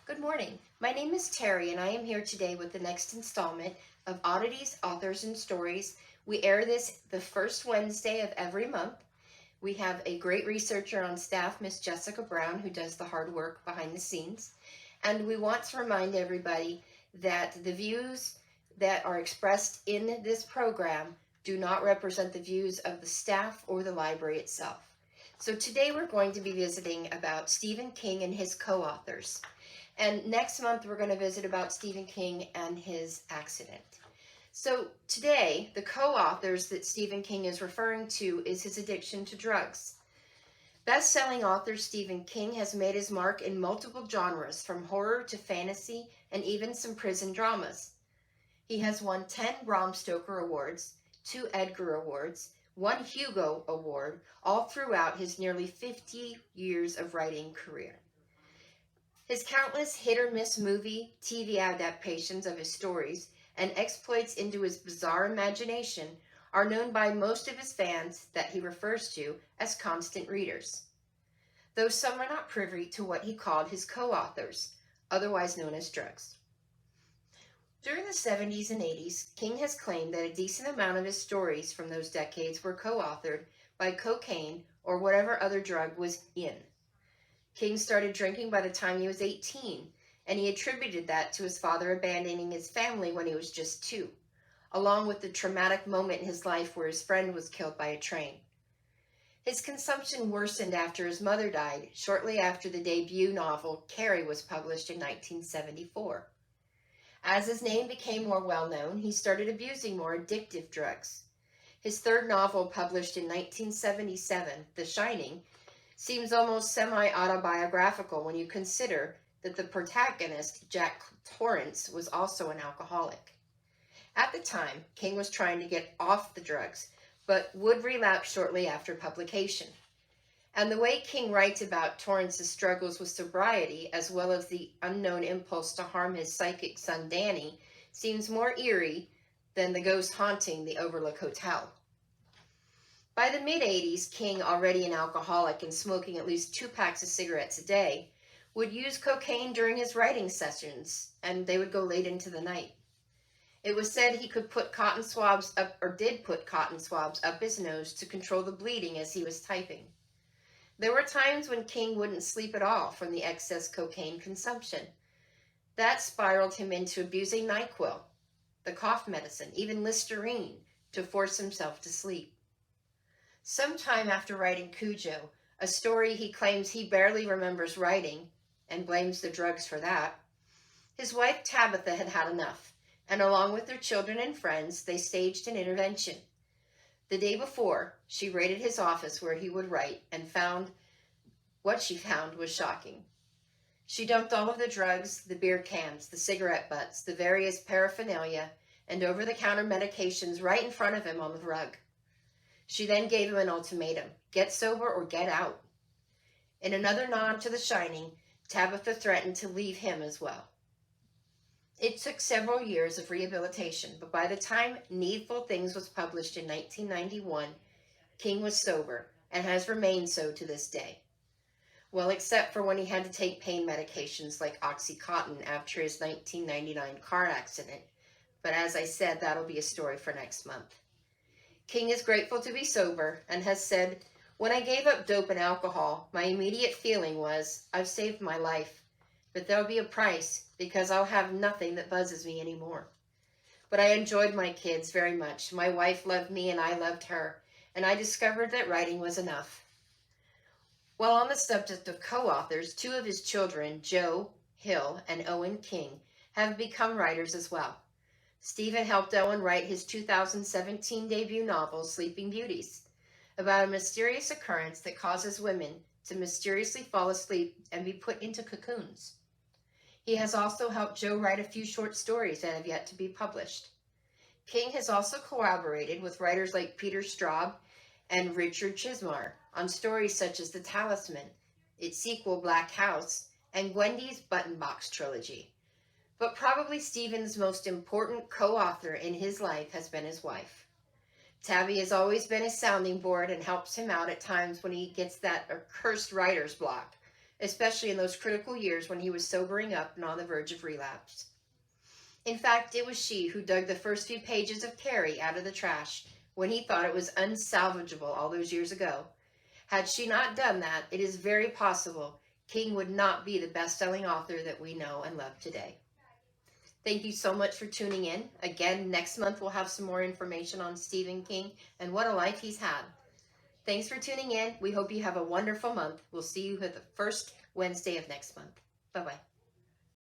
Good morning. My name is Terry, and I am here today with the next installment of Oddities, Authors, and Stories. We air this the first Wednesday of every month. We have a great researcher on staff, Miss Jessica Brown, who does the hard work behind the scenes. And we want to remind everybody that the views that are expressed in this program do not represent the views of the staff or the library itself. So today we're going to be visiting about Stephen King and his co-authors. And next month, we're going to visit about Stephen King and his accident. So today, the co-authors that Stephen King is referring to is his addiction to drugs. Best-selling author Stephen King has made his mark in multiple genres, from horror to fantasy and even some prison dramas. He has won 10 Bram Stoker Awards, 2 Edgar Awards, 1 Hugo Award, all throughout his nearly 50 years of writing career. His countless hit-or-miss movie, TV adaptations of his stories and exploits into his bizarre imagination are known by most of his fans that he refers to as constant readers, though some are not privy to what he called his co-authors, otherwise known as drugs. During the 70s and 80s, King has claimed that a decent amount of his stories from those decades were co-authored by cocaine or whatever other drug was in. King started drinking by the time he was 18, and he attributed that to his father abandoning his family when he was just 2, along with the traumatic moment in his life where his friend was killed by a train. His consumption worsened after his mother died, shortly after the debut novel Carrie was published in 1974. As his name became more well-known, he started abusing more addictive drugs. His third novel, published in 1977, The Shining, seems almost semi-autobiographical when you consider that the protagonist, Jack Torrance, was also an alcoholic. At the time, King was trying to get off the drugs, but would relapse shortly after publication. And the way King writes about Torrance's struggles with sobriety, as well as the unknown impulse to harm his psychic son Danny, seems more eerie than the ghost haunting the Overlook Hotel. By the mid-80s, King, already an alcoholic and smoking at least 2 packs of cigarettes a day, would use cocaine during his writing sessions, and they would go late into the night. It was said he could put cotton swabs up, or did put cotton swabs up his nose to control the bleeding as he was typing. There were times when King wouldn't sleep at all from the excess cocaine consumption. That spiraled him into abusing NyQuil, the cough medicine, even Listerine, to force himself to sleep. Sometime after writing Cujo, a story he claims he barely remembers writing, and blames the drugs for that, his wife Tabitha had had enough, and along with their children and friends, they staged an intervention. The day before, she raided his office where he would write, and what she found was shocking. She dumped all of the drugs, the beer cans, the cigarette butts, the various paraphernalia, and over-the-counter medications right in front of him on the rug. She then gave him an ultimatum: get sober or get out. In another nod to The Shining, Tabitha threatened to leave him as well. It took several years of rehabilitation, but by the time Needful Things was published in 1991, King was sober and has remained so to this day. Well, except for when he had to take pain medications like Oxycontin after his 1999 car accident. But as I said, that'll be a story for next month. King is grateful to be sober and has said, "When I gave up dope and alcohol, my immediate feeling was, I've saved my life, but there'll be a price because I'll have nothing that buzzes me anymore. But I enjoyed my kids very much. My wife loved me and I loved her, and I discovered that writing was enough." While on the subject of co-authors, 2 of his children, Joe Hill and Owen King, have become writers as well. Stephen helped Owen write his 2017 debut novel, Sleeping Beauties, about a mysterious occurrence that causes women to mysteriously fall asleep and be put into cocoons. He has also helped Joe write a few short stories that have yet to be published. King has also collaborated with writers like Peter Straub and Richard Chismar on stories such as The Talisman, its sequel Black House, and Gwendy's Button Box trilogy. But probably Stephen's most important co-author in his life has been his wife. Tabby has always been his sounding board and helps him out at times when he gets that accursed writer's block. especially in those critical years when he was sobering up and on the verge of relapse. In fact, it was she who dug the first few pages of Carrie out of the trash when he thought it was unsalvageable all those years ago. Had she not done that, it is very possible King would not be the best-selling author that we know and love today. Thank you so much for tuning in. Again, next month we'll have some more information on Stephen King and what a life he's had. Thanks for tuning in. We hope you have a wonderful month. We'll see you at the first Wednesday of next month. Bye-bye.